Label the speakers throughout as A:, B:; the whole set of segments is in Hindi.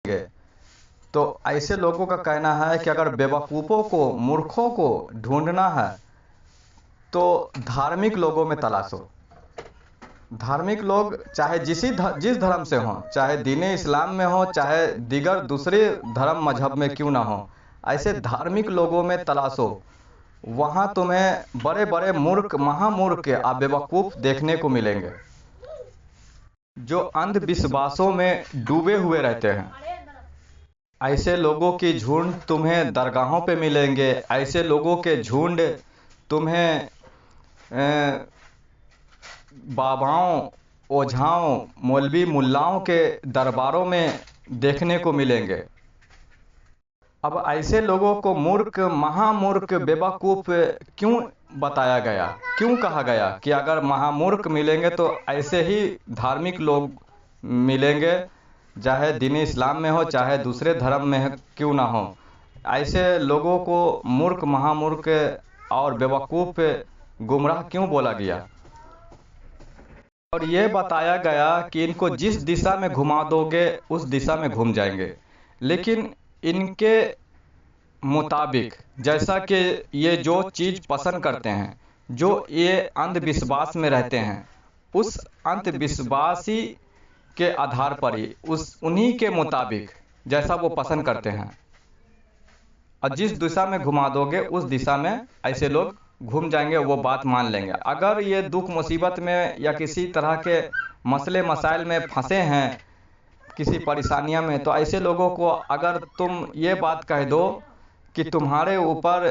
A: मिलेंगे। तो ऐसे लोगों का कहना है कि अगर बेवकूफ़ों को, मूर्खों को ढूंढना है तो धार्मिक लोगों में तलाशो। धार्मिक लोग चाहे जिस धर्म से हों, चाहे दीन इस्लाम में हो, चाहे दीगर दूसरे धर्म मजहब में क्यों ना हो, ऐसे धार्मिक लोगों में तलाशो। वहाँ तुम्हें बड़े बड़े मूर्ख, महामूर्ख या बेवकूफ़ देखने को मिलेंगे जो अंधविश्वासों में डूबे हुए रहते हैं। ऐसे लोगों की झुंड तुम्हें दरगाहों पे मिलेंगे। ऐसे लोगों के झुंड तुम्हें बाबाओं, ओझाओं, मौलवी मुल्लाओं के दरबारों में देखने को मिलेंगे। अब ऐसे लोगों को मूर्ख, महामूर्ख, बेवकूफ़ क्यों बताया गया, क्यों कहा गया कि अगर महामूर्ख मिलेंगे तो ऐसे ही धार्मिक लोग मिलेंगे, चाहे दीन इस्लाम में हो, चाहे दूसरे धर्म में क्यों ना हो। ऐसे लोगों को मूर्ख, महामूर्ख और बेवकूफ़, गुमराह क्यों बोला गया? और ये बताया गया कि इनको जिस दिशा में घुमा दोगे उस दिशा में घूम जाएंगे। लेकिन इनके मुताबिक, जैसा कि ये जो चीज़ पसंद करते हैं, जो ये अंधविश्वास में रहते हैं, उस अंधविश्वासी के आधार पर ही, उन्हीं के मुताबिक जैसा वो पसंद करते हैं, और जिस दिशा में घुमा दोगे उस दिशा में ऐसे लोग घूम जाएंगे, वो बात मान लेंगे। अगर ये दुख मुसीबत में या किसी तरह के मसले मसाइल में फंसे हैं, किसी परेशानियां में, तो ऐसे लोगों को अगर तुम ये बात कह दो कि तुम्हारे ऊपर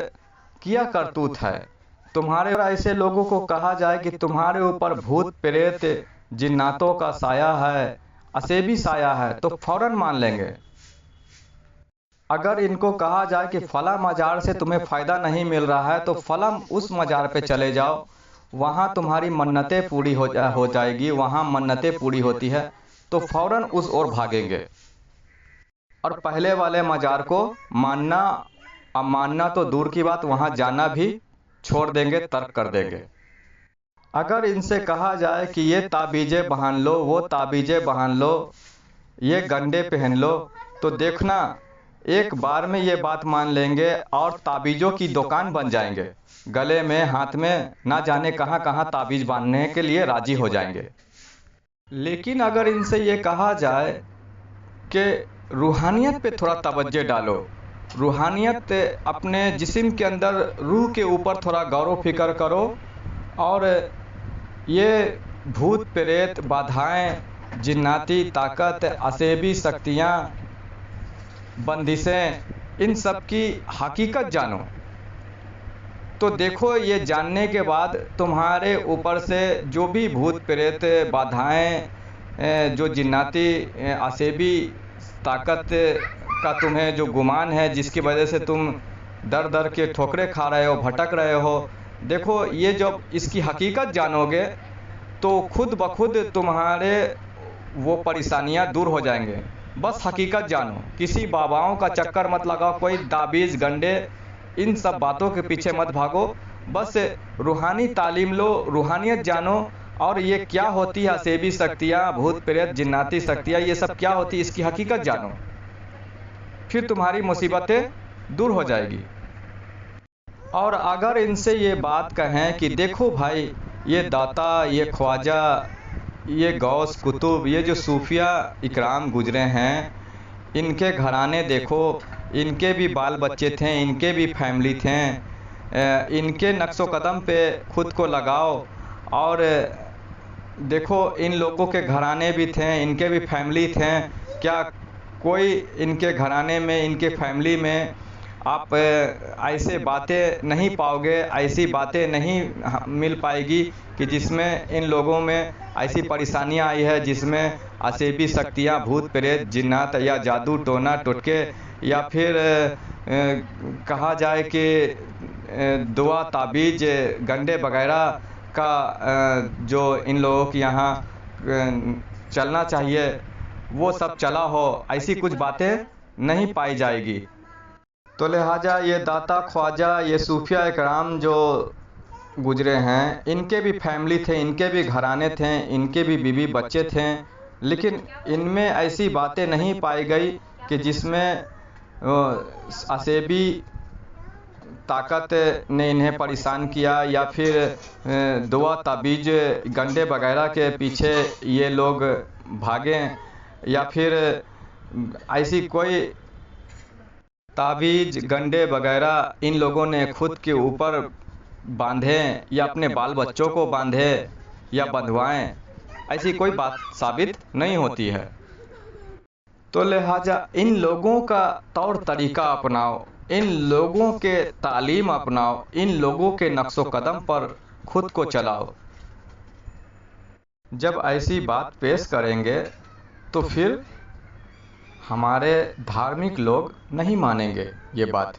A: किया करतूत है, तुम्हारे, ऐसे लोगों को कहा जाए कि तुम्हारे ऊपर भूत प्रेत जिन्नातों का साया है, असेबी साया है, तो फौरन मान लेंगे। अगर इनको कहा जाए कि फला मजार से तुम्हें फ़ायदा नहीं मिल रहा है तो फला उस मजार पे चले जाओ, वहाँ तुम्हारी मन्नतें पूरी हो जाएगी, वहाँ मन्नतें पूरी होती है, तो फौरन उस ओर भागेंगे और पहले वाले मजार को मानना, अब मानना तो दूर की बात, वहाँ जाना भी छोड़ देंगे, तर्क कर देंगे। अगर इनसे कहा जाए कि ये ताबीज़ें बहान लो, वो ताबीज़ें बहान लो, ये गंडे पहन लो, तो देखना एक बार में ये बात मान लेंगे और ताबीज़ों की दुकान बन जाएंगे। गले में, हाथ में, ना जाने कहाँ कहाँ ताबीज़ बांधने के लिए राजी हो जाएंगे। लेकिन अगर इनसे ये कहा जाए कि रूहानियत पे थोड़ा तवज्जो डालो, रूहानियत, अपने जिस्म के अंदर रूह के ऊपर थोड़ा गौर व फिक्र करो, और ये भूत प्रेत, बाधाएं, जिन्नाती ताकत, असेबी शक्तियाँ, बंदिशें, इन सब की हकीकत जानो, तो देखो ये जानने के बाद तुम्हारे ऊपर से जो भी भूत प्रेत, बाधाएं, जो जिन्नाती, असेबी ताकत का तुम्हें जो गुमान है, जिसकी वजह से तुम दर दर के ठोकरे खा रहे हो, भटक रहे हो, देखो ये जब इसकी हकीकत जानोगे तो खुद ब खुद तुम्हारे वो परेशानियां दूर हो जाएंगे। बस हकीकत जानो, किसी बाबाओं का चक्कर मत लगाओ, कोई ताबीज़, गंडे, इन सब बातों के पीछे मत भागो। बस रूहानी तालीम लो, रूहानियत जानो, और ये क्या होती है असेबी शक्तियाँ, भूत प्रेत, जिन्नाती शक्तियाँ, ये सब क्या होती है, इसकी हकीकत जानो, फिर तुम्हारी मुसीबतें दूर हो जाएगी। और अगर इनसे ये बात कहें कि देखो भाई, ये दाता, ये ख्वाजा, ये गौस कुतुब, ये जो सूफिया इकराम गुजरे हैं, इनके घराने देखो, इनके भी बाल बच्चे थे, इनके भी फैमिली थे, इनके नक्शो कदम पे खुद को लगाओ और देखो इन लोगों के घराने भी थे, इनके भी फैमिली थे, क्या कोई इनके घराने में, इनके फैमिली में आप ऐसे बातें नहीं पाओगे, ऐसी बातें नहीं मिल पाएगी कि जिसमें इन लोगों में ऐसी परेशानियां आई है, जिसमें असेबी शक्तियां, भूत प्रेत, जिन्नात या जादू टोना टोटके, या फिर कहा जाए कि दुआ, ताबीज, गंडे वगैरह का जो इन लोगों के यहाँ चलना चाहिए वो सब चला हो, ऐसी कुछ बातें नहीं पाई जाएगी। तो लिहाजा ये दाता, ख्वाजा, ये सूफिया इकराम जो गुजरे हैं, इनके भी फैमिली थे, इनके भी घराने थे, इनके भी बीवी बच्चे थे, लेकिन इनमें ऐसी बातें नहीं पाई गई कि जिसमें असेबी ताकत ने इन्हें परेशान किया, या फिर दुआ ताबीज गंडे वगैरह के पीछे ये लोग भागें, या फिर ऐसी कोई ताबीज गंडे वगैरह इन लोगों ने खुद के ऊपर बांधे या अपने बाल बच्चों को बांधे या बंधवाएं, ऐसी कोई बात साबित नहीं होती है। तो लिहाजा इन लोगों का तौर तरीका अपनाओ, इन लोगों के तालीम अपनाओ, इन लोगों के नक्शो कदम पर खुद को चलाओ। जब ऐसी बात पेश करेंगे तो फिर हमारे धार्मिक लोग नहीं मानेंगे ये बात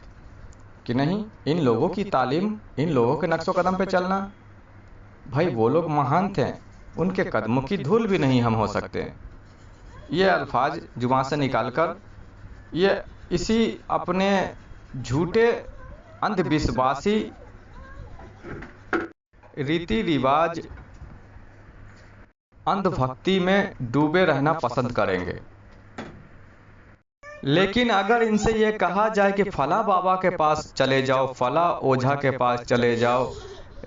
A: कि नहीं, इन लोगों की तालीम, इन लोगों के नक्शो कदम पे चलना, भाई वो लोग महान थे, उनके कदमों की धूल भी नहीं हम हो सकते। ये अल्फाज जुबान से निकालकर ये इसी अपने झूठे अंधविश्वासी रीति रिवाज अंधभक्ति में डूबे रहना पसंद करेंगे। लेकिन अगर इनसे ये कहा जाए कि फला बाबा के पास चले जाओ, फला ओझा के पास चले जाओ,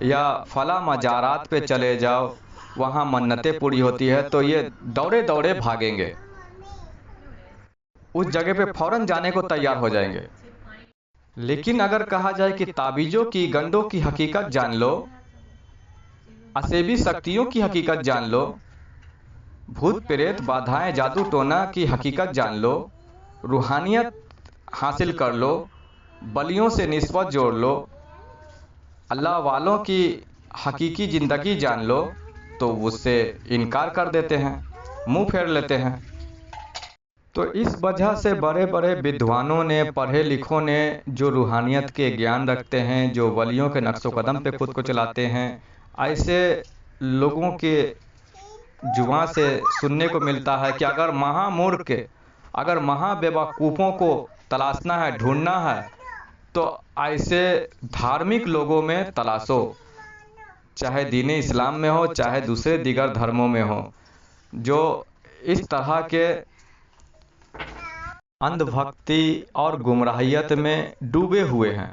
A: या फला मजारात पे चले जाओ, वहाँ मन्नतें पूरी होती है, तो ये दौड़े दौड़े भागेंगे, उस जगह पे फौरन जाने को तैयार हो जाएंगे। लेकिन अगर कहा जाए कि ताबीजों की गंडों की हकीकत जान लो, असेबी शक्तियों की हकीकत जान लो, भूत प्रेत बाधाएं जादू टोना की हकीकत जान लो, रूहानियत हासिल कर लो, बलियों से निस्बत जोड़ लो, अल्लाह वालों की हकीकी ज़िंदगी जान लो, तो उससे इनकार कर देते हैं, मुंह फेर लेते हैं। तो इस वजह से बड़े बड़े विद्वानों ने, पढ़े लिखों ने, जो रूहानियत के ज्ञान रखते हैं, जो वलियों के नक्शो कदम पे खुद को चलाते हैं, ऐसे लोगों के जुबान से सुनने को मिलता है कि अगर महामूर्ख, अगर महाबेवकूफ़ों को तलाशना है, ढूंढना है, तो ऐसे धार्मिक लोगों में तलाशो, चाहे दीन इस्लाम में हो, चाहे दूसरे दीगर धर्मों में हो, जो इस तरह के अंधभक्ति और गुमराहियत में डूबे हुए हैं।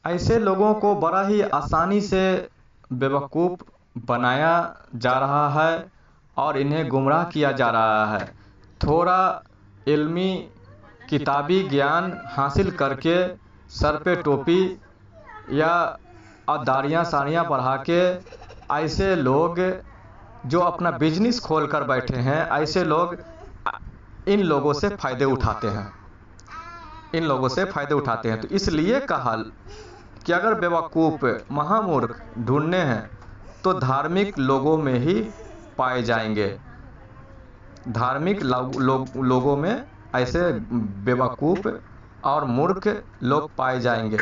A: ऐसे लोगों को बड़ा ही आसानी से बेवकूफ़ बनाया जा रहा है और इन्हें गुमराह किया जा रहा है। थोड़ा इल्मी किताबी ज्ञान हासिल करके सर पे टोपी या दाढ़ियाँ साड़ियाँ बढ़ा के ऐसे लोग जो अपना बिजनेस खोल कर बैठे हैं, ऐसे लोग इन लोगों से फ़ायदे उठाते हैं, इन लोगों से फ़ायदे उठाते हैं। तो इसलिए कहा कि अगर बेवकूफ़ महामूर्ख ढूंढने हैं तो धार्मिक लोगों में ही पाए जाएंगे। धार्मिक लोगों में ऐसे बेवकूफ़ और मूर्ख लोग पाए जाएंगे।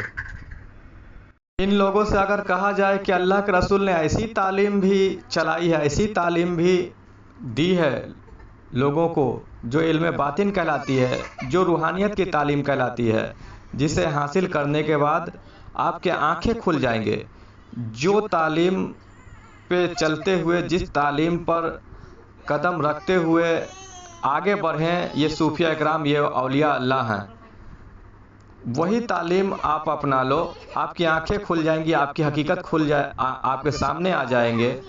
A: इन लोगों से अगर कहा जाए कि अल्लाह के रसूल ने ऐसी तालीम भी चलाई है, ऐसी तालीम भी दी है लोगों को, जो इल्म बातिन कहलाती है, जो रूहानियत की तालीम कहलाती है, जिसे हासिल करने के बाद आपके आंखें खुल जाएंगे। जो तालीम पे चलते हुए, जिस तालीम पर कदम रखते हुए आगे बढ़ें ये सूफिया इकराम, ये औलिया अल्लाह हैं, वही तालीम आप अपना लो, आपकी आंखें खुल जाएंगी, आपकी हकीकत खुल जाए, आपके सामने आ जाएंगे।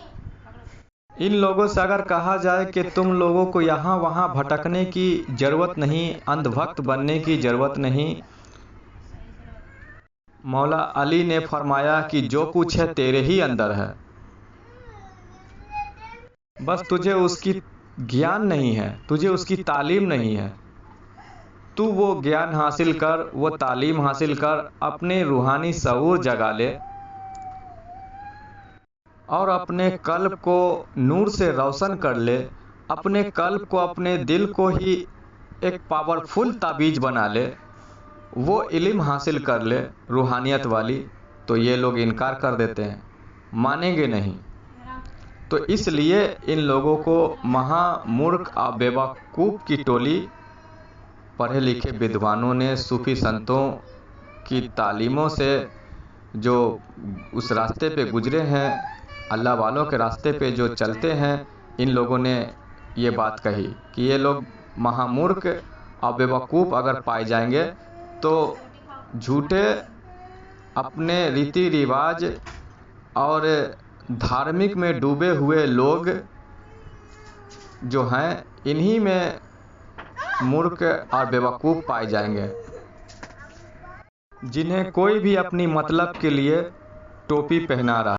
A: इन लोगों से अगर कहा जाए कि तुम लोगों को यहाँ वहाँ भटकने की ज़रूरत नहीं, अंधभक्त बनने की ज़रूरत नहीं। मौला अली ने फरमाया कि जो कुछ है तेरे ही अंदर है, बस तुझे उसकी ज्ञान नहीं है, तुझे उसकी तालीम नहीं है। तू वो ज्ञान हासिल कर, वो तालीम हासिल कर, अपने रूहानी शऊर जगा ले और अपने कल्ब को नूर से रोशन कर ले, अपने कल्ब को, अपने दिल को ही एक पावरफुल ताबीज़ बना ले, वो इल्म हासिल कर ले रूहानियत वाली। तो ये लोग इनकार कर देते हैं, मानेंगे नहीं। तो इसलिए इन लोगों को महामूर्ख और बेवकूफ़ की टोली पढ़े लिखे विद्वानों ने, सूफी संतों की तालीमों से जो उस रास्ते पे गुजरे हैं, अल्लाह वालों के रास्ते पे जो चलते हैं, इन लोगों ने ये बात कही कि ये लोग महामूर्ख और बेवकूफ़ अगर पाए जाएंगे तो झूठे अपने रीति रिवाज और धार्मिक में डूबे हुए लोग जो हैं इन्हीं में मूर्ख और बेवकूफ़ पाए जाएंगे, जिन्हें कोई भी अपनी मतलब के लिए टोपी पहना रहा है।